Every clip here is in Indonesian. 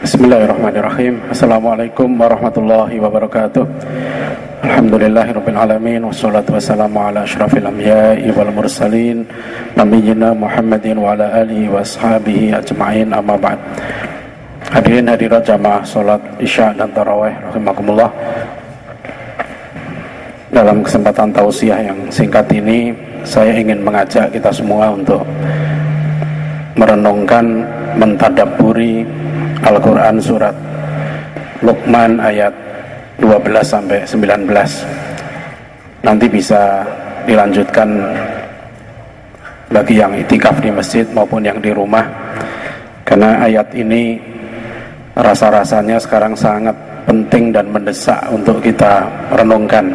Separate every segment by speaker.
Speaker 1: Bismillahirrahmanirrahim. Assalamualaikum warahmatullahi wabarakatuh. Alhamdulillahirabbil alamin wassalatu wassalamu ala asyrafil anbiya'i wal mursalin nabiyyina Muhammadin wa ala alihi washabihi ajma'in, amma ba'd. Hadirin hadirat jamaah salat Isya dan tarawih rahimakumullah. Dalam kesempatan tausiah yang singkat ini, saya ingin mengajak kita semua untuk merenungkan, mentadabburi Al-Quran surat Luqman ayat 12-19. Nanti bisa dilanjutkan bagi yang itikaf di masjid maupun yang di rumah, karena ayat ini rasa-rasanya sekarang sangat penting dan mendesak untuk kita renungkan.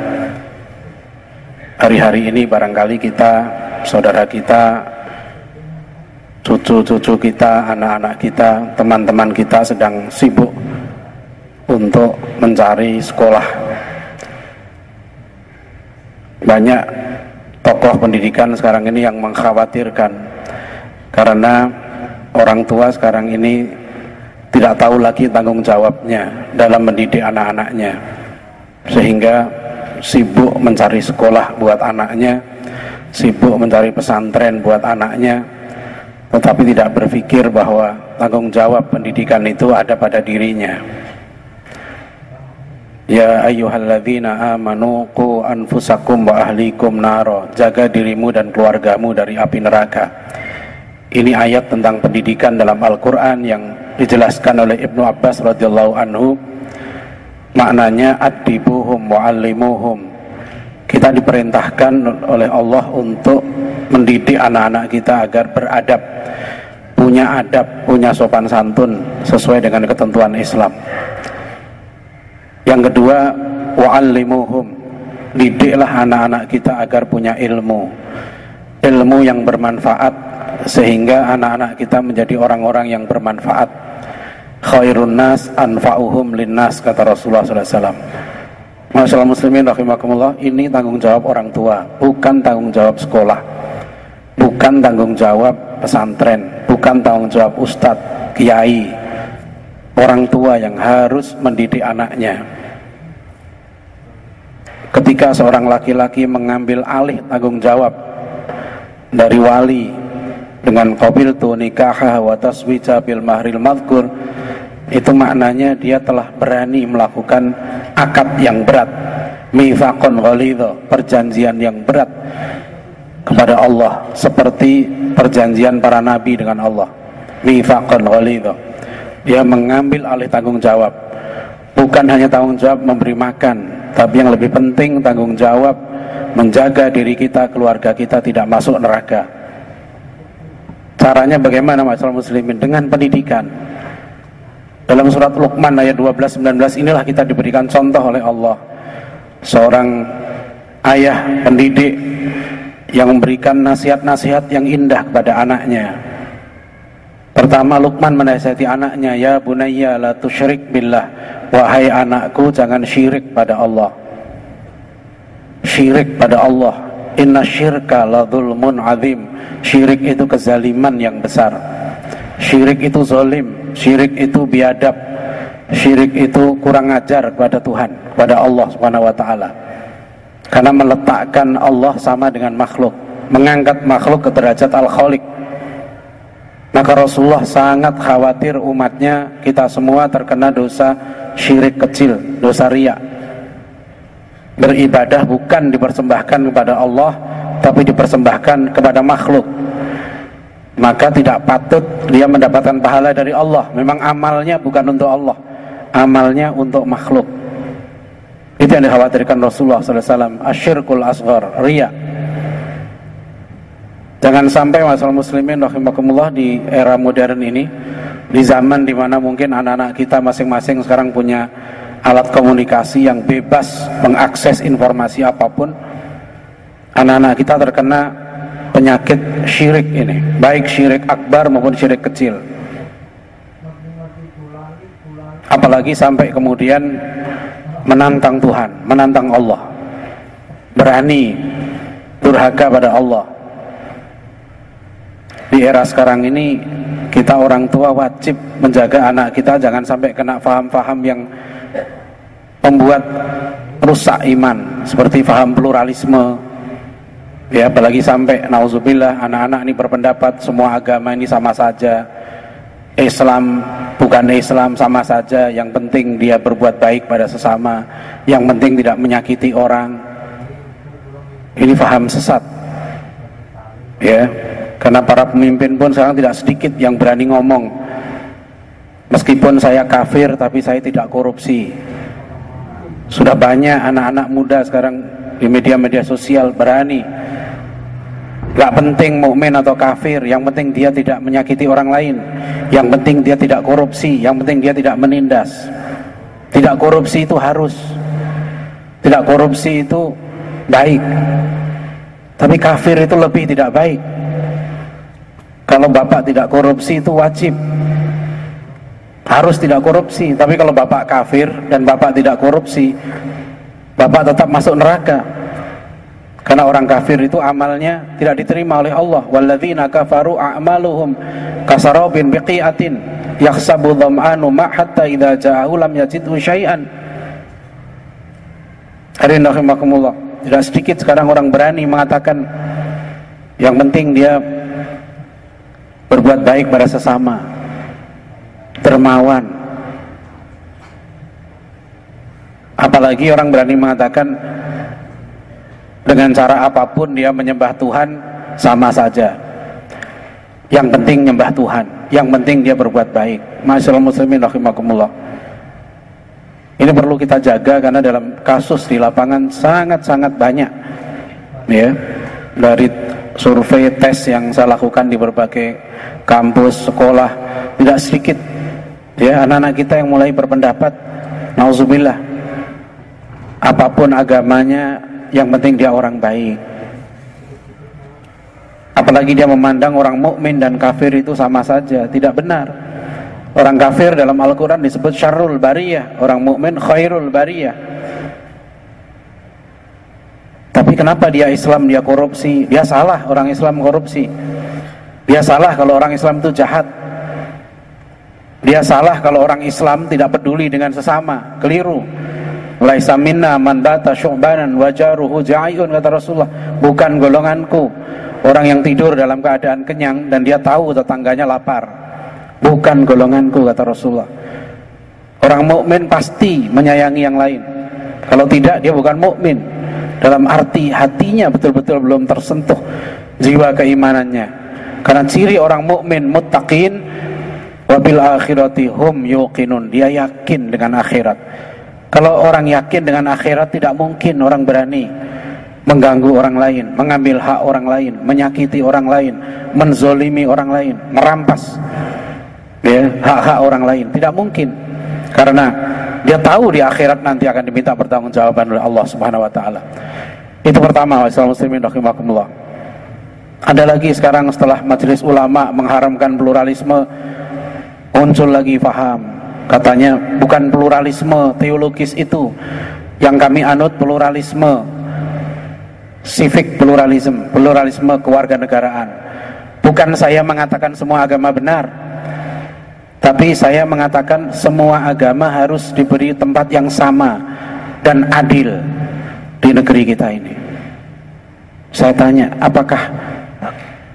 Speaker 1: Hari-hari ini barangkali kita, saudara kita, cucu-cucu kita, anak-anak kita, teman-teman kita sedang sibuk untuk mencari sekolah. Banyak tokoh pendidikan sekarang ini yang mengkhawatirkan karena orang tua sekarang ini tidak tahu lagi tanggung jawabnya dalam mendidik anak-anaknya, sehingga sibuk mencari sekolah buat anaknya, sibuk mencari pesantren buat anaknya, tetapi tidak berpikir bahwa tanggung jawab pendidikan itu ada pada dirinya. Ya ayyuhalladzina amanu qu anfusakum wa ahlikum naro, jaga dirimu dan keluargamu dari api neraka. Ini ayat tentang pendidikan dalam Al-Quran yang dijelaskan oleh Ibnu Abbas radhiyallahu anhu. Maknanya addibuhum wa allimuhum. Kita diperintahkan oleh Allah untuk mendidik anak-anak kita agar beradab, punya adab, punya sopan santun sesuai dengan ketentuan Islam. Yang kedua, wa'allimuhum, didiklah anak-anak kita agar punya ilmu yang bermanfaat, sehingga anak-anak kita menjadi orang-orang yang bermanfaat. Khairun nas anfa'uhum linnas, kata Rasulullah SAW. Masyaallah muslimin rahimakumullah, ini tanggung jawab orang tua, bukan tanggung jawab sekolah, bukan tanggung jawab pesantren, bukan tanggung jawab ustadz, kiai. Orang tua yang harus mendidik anaknya. Ketika seorang laki-laki mengambil alih tanggung jawab dari wali dengan qabiltu nikaha wa taswija bil mahril madhkur, itu maknanya dia telah berani melakukan akad yang berat, mitsaqan ghalidha, perjanjian yang berat kepada Allah, seperti perjanjian para nabi dengan Allah. Mitsaqan ghalidha, dia mengambil alih tanggung jawab, bukan hanya tanggung jawab memberi makan, tapi yang lebih penting tanggung jawab menjaga diri kita, keluarga kita tidak masuk neraka. Caranya bagaimana masyaallah muslimin? Dengan pendidikan. Dalam surat Luqman ayat 12-19 inilah kita diberikan contoh oleh Allah. Seorang ayah pendidik yang memberikan nasihat-nasihat yang indah kepada anaknya. Pertama, Luqman menasihati anaknya, ya bunayya la tusyrik billah, wahai anakku jangan syirik pada Allah. Syirik pada Allah, inna syirka la dzulmun azim. Syirik itu kezaliman yang besar. Syirik itu zalim, syirik itu biadab, syirik itu kurang ajar kepada Tuhan, kepada Allah Subhanahu wa taala. Karena meletakkan Allah sama dengan makhluk, mengangkat makhluk ke derajat Al-Khaliq. Maka Rasulullah sangat khawatir umatnya, kita semua terkena dosa syirik kecil, dosa riya. Beribadah bukan dipersembahkan kepada Allah, tapi dipersembahkan kepada makhluk. Maka tidak patut dia mendapatkan pahala dari Allah. Memang amalnya bukan untuk Allah, amalnya untuk makhluk. Itu yang dikhawatirkan Rasulullah SAW. Asyirkul asghar, riya. Jangan sampai masalah muslimin rahimakumullah di era modern ini, di zaman dimana mungkin anak-anak kita masing-masing sekarang punya alat komunikasi yang bebas mengakses informasi apapun, anak-anak kita terkena penyakit syirik ini, baik syirik akbar maupun syirik kecil. Apalagi sampai kemudian menantang Tuhan, menantang Allah, berani durhaka pada Allah. Di era sekarang ini kita orang tua wajib menjaga anak kita jangan sampai kena faham-faham yang membuat rusak iman, seperti faham pluralisme. Ya, apalagi sampai nauzubillah anak-anak ini berpendapat semua agama ini sama saja, Islam bukan Islam sama saja, yang penting dia berbuat baik pada sesama, yang penting tidak menyakiti orang. Ini faham sesat. Ya, karena para pemimpin pun sekarang tidak sedikit yang berani ngomong, meskipun saya kafir tapi saya tidak korupsi. Sudah banyak anak-anak muda sekarang di media-media sosial berani. Gak penting mukmin atau kafir, yang penting dia tidak menyakiti orang lain, yang penting dia tidak korupsi, yang penting dia tidak menindas. Tidak korupsi itu harus, tidak korupsi itu baik, tapi kafir itu lebih tidak baik. Kalau bapak tidak korupsi itu wajib, harus tidak korupsi. Tapi kalau bapak kafir dan bapak tidak korupsi, bapak tetap masuk neraka. Karena orang kafir itu amalnya tidak diterima oleh Allah. Walladzina kafaru a'maluhum kasarabin biqi'atin yakhsabu dham'anu ma hatta idza ja'ahu lam yajidhu syai'an. Hadirin rahimakumullah. Tidak sedikit sekarang orang berani mengatakan yang penting dia berbuat baik pada sesama, dermawan. Apalagi orang berani mengatakan dengan cara apapun dia menyembah Tuhan sama saja, yang penting nyembah Tuhan, yang penting dia berbuat baik. Masyaallah muslimin rahimakumullah. Ini perlu kita jaga karena dalam kasus di lapangan sangat-sangat banyak, ya, dari survei tes yang saya lakukan di berbagai kampus, sekolah, tidak sedikit ya anak-anak kita yang mulai berpendapat, nauzubillah, apapun agamanya yang penting dia orang baik. Apalagi dia memandang orang mukmin dan kafir itu sama saja. Tidak benar. Orang kafir dalam Al-Quran disebut syarrul bariyah, orang mukmin khairul bariyah. Tapi kenapa dia Islam dia korupsi? Dia salah orang Islam korupsi. Dia salah kalau orang Islam itu jahat. Dia salah kalau orang Islam tidak peduli dengan sesama. Keliru. Laisa minna man bata syu'banan wa jaruhu ja'iyun, kata Rasulullah. Bukan golonganku orang yang tidur dalam keadaan kenyang dan dia tahu tetangganya lapar. Bukan golonganku, kata Rasulullah. Orang mukmin pasti menyayangi yang lain. Kalau tidak dia bukan mukmin. Dalam arti hatinya betul-betul belum tersentuh jiwa keimanannya. Karena ciri orang mukmin muttaqin wa bil akhirati hum yuqinun. Dia yakin dengan akhirat. Kalau orang yakin dengan akhirat, tidak mungkin orang berani mengganggu orang lain, mengambil hak orang lain, menyakiti orang lain, menzolimi orang lain, merampas ya, hak-hak orang lain. Tidak mungkin, karena dia tahu di akhirat nanti akan diminta pertanggungjawaban oleh Allah Subhanahu Wa Taala. Itu pertama, wa'alaikum muslimin rahimakumullah. Ada lagi sekarang setelah majelis ulama mengharamkan pluralisme, muncul lagi faham. Katanya bukan pluralisme teologis itu yang kami anut, pluralisme civic pluralism, pluralisme kewarganegaraan. Bukan saya mengatakan semua agama benar, tapi saya mengatakan semua agama harus diberi tempat yang sama dan adil di negeri kita ini. Saya tanya, apakah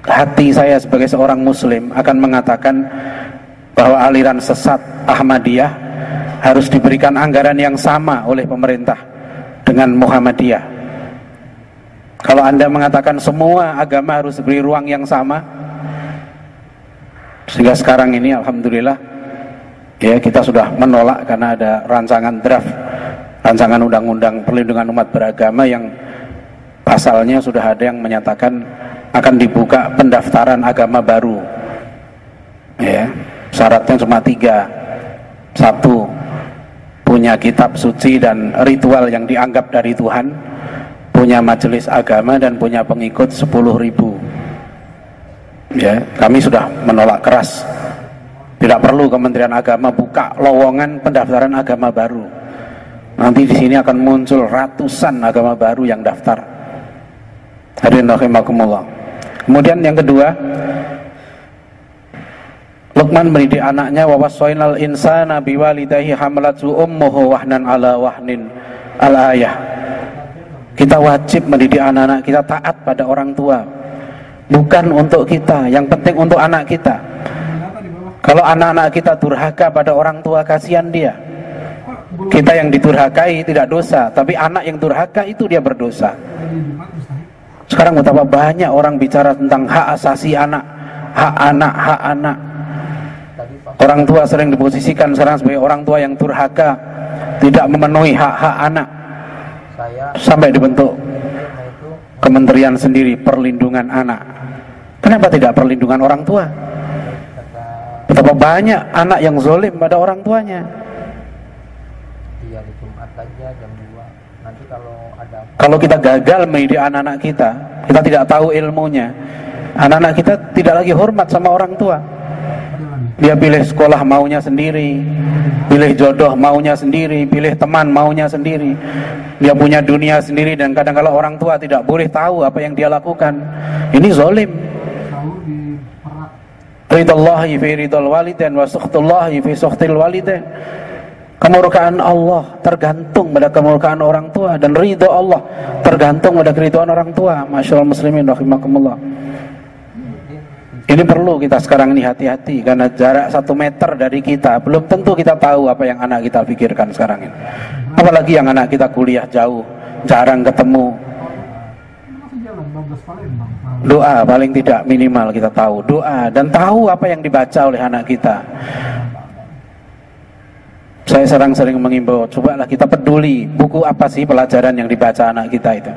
Speaker 1: hati saya sebagai seorang muslim akan mengatakan bahwa aliran sesat Ahmadiyah harus diberikan anggaran yang sama oleh pemerintah dengan Muhammadiyah? Kalau Anda mengatakan semua agama harus diberi ruang yang sama, sehingga sekarang ini alhamdulillah ya kita sudah menolak karena ada rancangan draft, rancangan undang-undang perlindungan umat beragama yang pasalnya sudah ada yang menyatakan akan dibuka pendaftaran agama baru. Ya, syaratnya cuma 3. 1, punya kitab suci dan ritual yang dianggap dari Tuhan, punya majelis agama, dan punya pengikut 10.000. Ya, kami sudah menolak keras. Tidak perlu Kementerian Agama buka lowongan pendaftaran agama baru. Nanti di sini akan muncul ratusan agama baru yang daftar. Hadirin rahimakumullah. Kemudian yang kedua, Luqman mendidik anaknya, wa wassaynal insana biwalidayhi hamalatu ummuhu wahnan ala wahnin, al-ayah. Kita wajib mendidik anak-anak kita taat pada orang tua. Bukan untuk kita, yang penting untuk anak kita. Kalau anak-anak kita durhaka pada orang tua, kasihan dia. Kita yang didurhakai tidak dosa, tapi anak yang durhaka itu dia berdosa. Sekarang betapa banyak orang bicara tentang hak asasi anak, hak anak, hak anak. Orang tua sering diposisikan sekarang sebagai orang tua yang durhaka, tidak memenuhi hak-hak anak. Sampai dibentuk kementerian sendiri perlindungan anak. Kenapa tidak perlindungan orang tua? Betapa banyak anak yang zalim pada orang tuanya. Kalau kita gagal mendidik anak-anak kita, kita tidak tahu ilmunya, anak-anak kita tidak lagi hormat sama orang tua. Dia pilih sekolah maunya sendiri, pilih jodoh maunya sendiri, pilih teman maunya sendiri. Dia punya dunia sendiri, dan kadang-kala orang tua tidak boleh tahu apa yang dia lakukan. Ini zalim. Ridallahi fi ridal walidain wa sukhtullahi fi sukhtil walidain. Kemurkaan Allah tergantung pada kemurkaan orang tua, dan ridho Allah tergantung pada keridhaan orang tua. Masyaallah muslimin rahimakumullah. Ini perlu kita sekarang ini hati-hati, karena jarak 1 meter dari kita belum tentu kita tahu apa yang anak kita pikirkan sekarang ini. Apalagi yang anak kita kuliah jauh, jarang ketemu. Doa paling tidak minimal kita tahu, doa dan tahu apa yang dibaca oleh anak kita. Saya sering mengimbau, cobalah kita peduli buku apa sih pelajaran yang dibaca anak kita itu.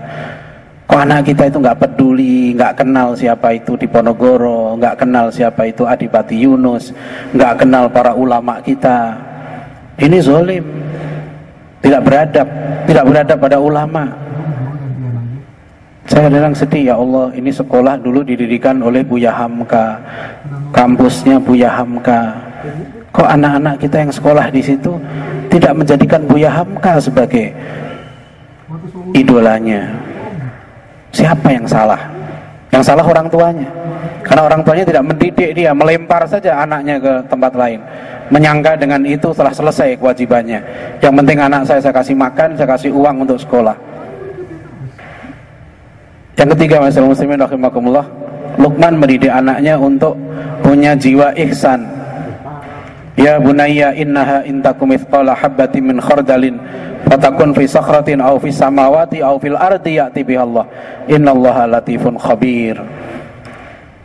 Speaker 1: Kok anak kita itu nggak peduli, nggak kenal siapa itu Diponegoro, nggak kenal siapa itu Adipati Yunus, nggak kenal para ulama kita. Ini zalim, tidak beradab pada ulama. Saya kadang sedih, ya Allah, ini sekolah dulu didirikan oleh Buya Hamka, kampusnya Buya Hamka. Kok anak-anak kita yang sekolah di situ tidak menjadikan Buya Hamka sebagai idolanya? Siapa yang salah? Yang salah orang tuanya. Karena orang tuanya tidak mendidik dia, melempar saja anaknya ke tempat lain, menyangka dengan itu telah selesai kewajibannya. Yang penting anak saya kasih makan, saya kasih uang untuk sekolah. Yang ketiga, masyaallah muslimin rahimakumullah, Luqman mendidik anaknya untuk punya jiwa ihsan. Ya bunayya innaha intakum mithqala habbatin min khardalin fatakun fi sakhratin aw fis samawati aw fil ardi ya'ti bihallah innallaha latifun khabir.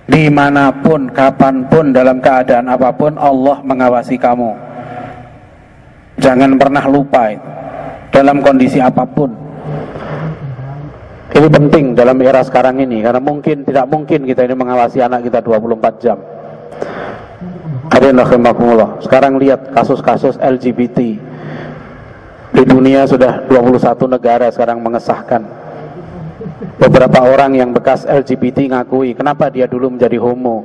Speaker 1: Dimanapun, kapanpun, dalam keadaan apapun, Allah mengawasi kamu. Jangan pernah lupa itu, dalam kondisi apapun. Ini penting dalam era sekarang ini, karena tidak mungkin kita ini mengawasi anak kita 24 jam. Sekarang lihat kasus-kasus LGBT di dunia, sudah 21 negara sekarang mengesahkan. Beberapa orang yang bekas LGBT ngakui, kenapa dia dulu menjadi homo?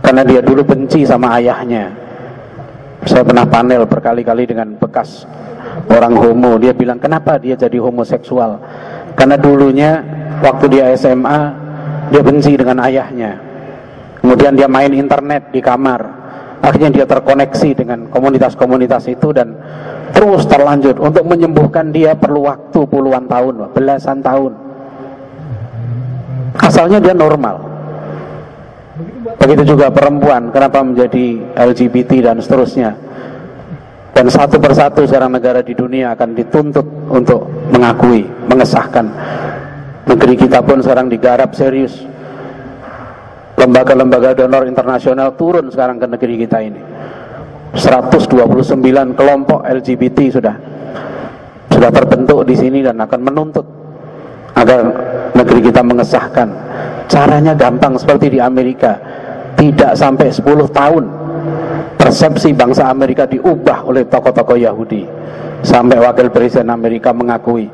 Speaker 1: Karena dia dulu benci sama ayahnya. Saya pernah panel berkali-kali dengan bekas orang homo. Dia bilang, kenapa dia jadi homoseksual? Karena dulunya waktu dia SMA, dia benci dengan ayahnya. Kemudian dia main internet di kamar, akhirnya dia terkoneksi dengan komunitas-komunitas itu, dan terus terlanjut. Untuk menyembuhkan dia perlu waktu puluhan tahun, belasan tahun. Asalnya dia normal. Begitu juga perempuan, kenapa menjadi LGBT dan seterusnya. Dan satu persatu sekarang negara di dunia akan dituntut untuk mengakui, mengesahkan. Negeri kita pun sekarang digarap serius. Lembaga-lembaga donor internasional turun sekarang ke negeri kita ini. 129 kelompok LGBT sudah terbentuk di sini dan akan menuntut agar negeri kita mengesahkan. Caranya gampang, seperti di Amerika. Tidak sampai 10 tahun persepsi bangsa Amerika diubah oleh tokoh-tokoh Yahudi, sampai wakil presiden Amerika mengakui,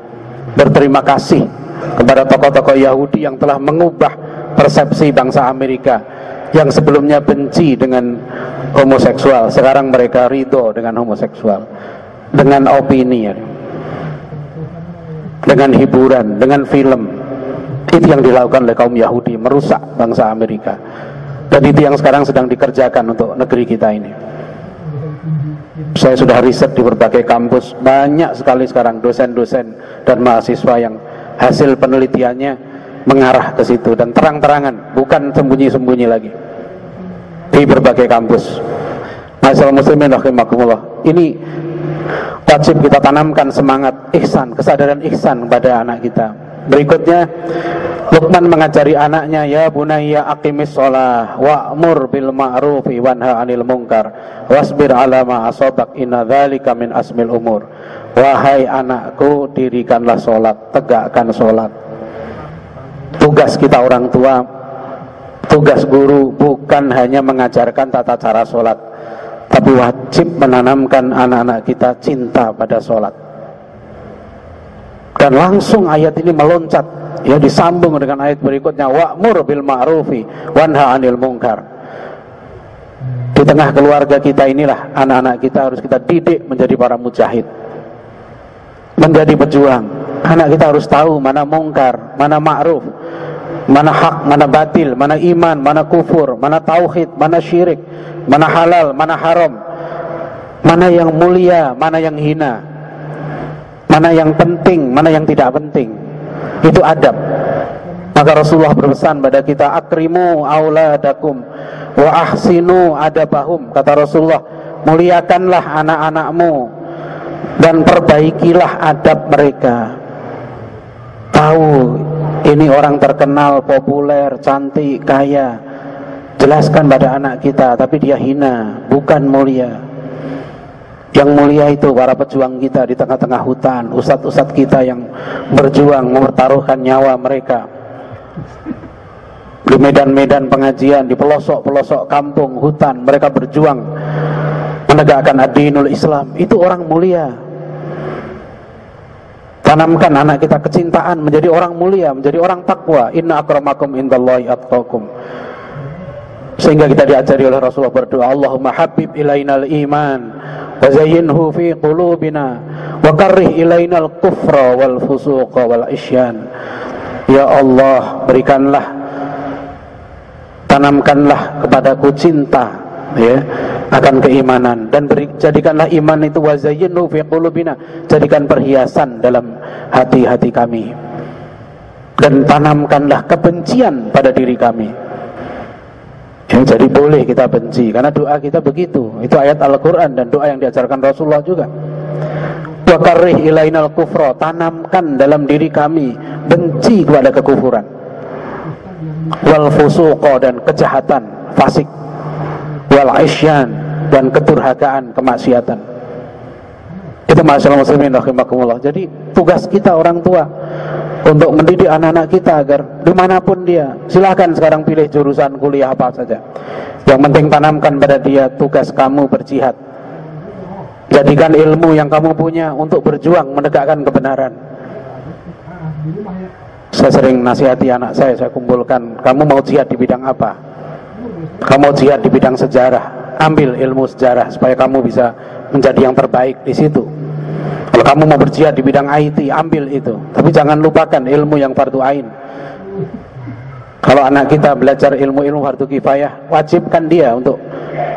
Speaker 1: berterima kasih kepada tokoh-tokoh Yahudi yang telah mengubah persepsi bangsa Amerika yang sebelumnya benci dengan homoseksual, sekarang mereka ridho dengan homoseksual, dengan opini, dengan hiburan, dengan film. Itu yang dilakukan oleh kaum Yahudi, merusak bangsa Amerika. Dan itu yang sekarang sedang dikerjakan untuk negeri kita ini. Saya sudah riset di berbagai kampus, banyak sekali sekarang dosen-dosen dan mahasiswa yang hasil penelitiannya mengarah ke situ, dan terang-terangan, bukan sembunyi-sembunyi lagi, di berbagai kampus. Masyaallah muslimin rahimakumullah, ini wajib kita tanamkan semangat ihsan, kesadaran ihsan kepada anak kita. Berikutnya, Luqman mengajari anaknya, ya bunayya aqimis shalah wa'mur bil ma'rufi wanha 'anil munkar wasbir 'ala ma asabak inna dzalika min asmil umur. Wahai anakku, dirikanlah salat, tegakkan salat. Tugas kita orang tua, tugas guru bukan hanya mengajarkan tata cara salat, tapi wajib menanamkan anak-anak kita cinta pada salat. Dan langsung ayat ini meloncat, ya, disambung dengan ayat berikutnya, wa'mur bil ma'rufi wanha 'anil munkar. Di tengah keluarga kita inilah anak-anak kita harus kita didik menjadi para mujahid, menjadi pejuang. Anak kita harus tahu mana mungkar, mana ma'ruf, mana hak, mana batil, mana iman, mana kufur, mana tauhid, mana syirik, mana halal, mana haram, mana yang mulia, mana yang hina, mana yang penting, mana yang tidak penting. Itu adab. Maka Rasulullah berpesan pada kita, akrimu auladakum wa ahsinu adabahum. Kata Rasulullah, muliakanlah anak-anakmu dan perbaikilah adab mereka. Tahu ini orang terkenal, populer, cantik, kaya, jelaskan pada anak kita, tapi dia hina, bukan mulia. Yang mulia itu para pejuang kita di tengah-tengah hutan, ustadz-ustadz kita yang berjuang mempertaruhkan nyawa mereka di medan-medan pengajian, di pelosok-pelosok kampung, hutan, mereka berjuang menegakkan ad-dinul Islam. Itu orang mulia. Tanamkan anak kita kecintaan menjadi orang mulia, menjadi orang takwa. Inna akramakum indallahi atqakum. Sehingga kita diajari oleh Rasulullah berdoa, Allahumma habib ilainal iman wa zayyinhu fi qulubina wa karrih ilainal kufra wal fusuqa wal isyan. Ya Allah, berikanlah, tanamkanlah kepadaku cinta, ya, akan keimanan, dan jadikanlah iman itu wa zayyinhu fi qulubina, jadikan perhiasan dalam hati-hati kami, dan tanamkanlah kebencian pada diri kami. Ya, jadi boleh kita benci, karena doa kita begitu. Itu ayat Al-Quran dan doa yang diajarkan Rasulullah juga. Wa karrih ilainal kufra, tanamkan dalam diri kami benci kepada kekufuran, wal fusuqa, dan kejahatan, fasik, wal isyan, dan keturhakaan, kemaksiatan. Itu masalah muslimin rahimakumullah. Jadi tugas kita orang tua untuk mendidik anak-anak kita agar dimanapun dia, silahkan sekarang pilih jurusan kuliah apa saja, yang penting tanamkan pada dia tugas kamu berjihad. Jadikan ilmu yang kamu punya untuk berjuang menegakkan kebenaran. Saya sering nasihati anak saya kumpulkan, kamu mau jihad di bidang apa? Kamu mau jihad di bidang sejarah, ambil ilmu sejarah supaya kamu bisa menjadi yang terbaik di situ. Kalau kamu mau berjihad di bidang IT, ambil itu, tapi jangan lupakan ilmu yang fardu ain. Kalau anak kita belajar ilmu-ilmu fardu kifayah, wajibkan dia untuk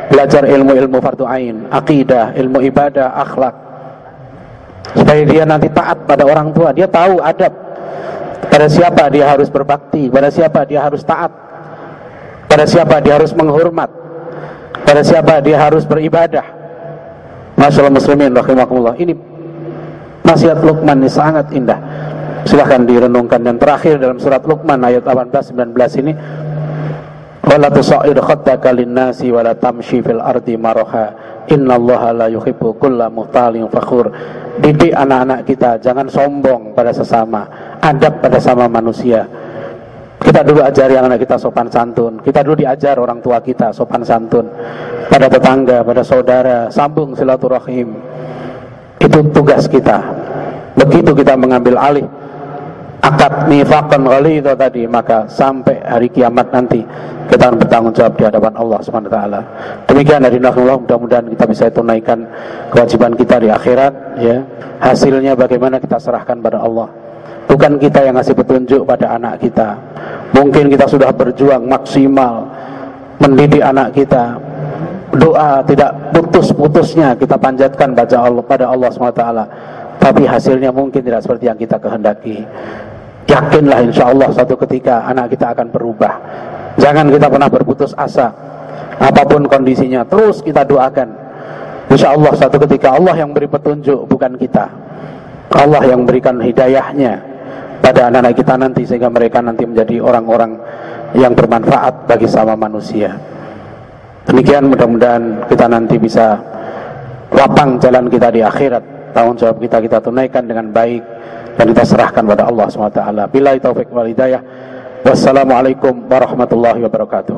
Speaker 1: belajar ilmu-ilmu fardu ain, akidah, ilmu ibadah, akhlak, supaya dia nanti taat pada orang tua. Dia tahu adab, pada siapa dia harus berbakti, pada siapa dia harus taat, pada siapa dia harus menghormat, pada siapa dia harus beribadah. Masyaallah muslimin rahimakumullah. Ini nasihat Luqman ini sangat indah. Silahkan direnungkan. Dan terakhir dalam surat Luqman ayat 18-19 ini, wala tusa'ir khaddaka linnasi wala tamshi fil ardi maraha innallaha la yuhibbu kulla muhtalin fakhur. Didik anak-anak kita jangan sombong pada sesama, adab pada sama manusia. Kita dulu ajari anak kita sopan santun, kita dulu diajar orang tua kita sopan santun pada tetangga, pada saudara, sambung silaturahim. Itu tugas kita. Begitu kita mengambil alih akad mitsaqan ghalidha tadi, maka sampai hari kiamat nanti kita akan bertanggung jawab di hadapan Allah Subhanahu wa taala. Demikian dari Allah, mudah-mudahan kita bisa tunaikan kewajiban kita di akhirat, ya. Hasilnya bagaimana kita serahkan pada Allah. Bukan kita yang ngasih petunjuk pada anak kita. Mungkin kita sudah berjuang maksimal mendidik anak kita, doa tidak putus-putusnya kita panjatkan pada Allah SWT, tapi hasilnya mungkin tidak seperti yang kita kehendaki. Yakinlah insya Allah suatu ketika anak kita akan berubah. Jangan kita pernah berputus asa, apapun kondisinya, terus kita doakan. Insya Allah suatu ketika Allah yang beri petunjuk, bukan kita. Allah yang berikan hidayahnya pada anak-anak kita nanti, sehingga mereka nanti menjadi orang-orang yang bermanfaat bagi sama manusia. Demikian, mudah-mudahan kita nanti bisa lapang jalan kita di akhirat. Tanggung jawab kita tunaikan dengan baik dan kita serahkan pada Allah SWT. Billahi taufiq wal hidayah. Wassalamualaikum warahmatullahi wabarakatuh.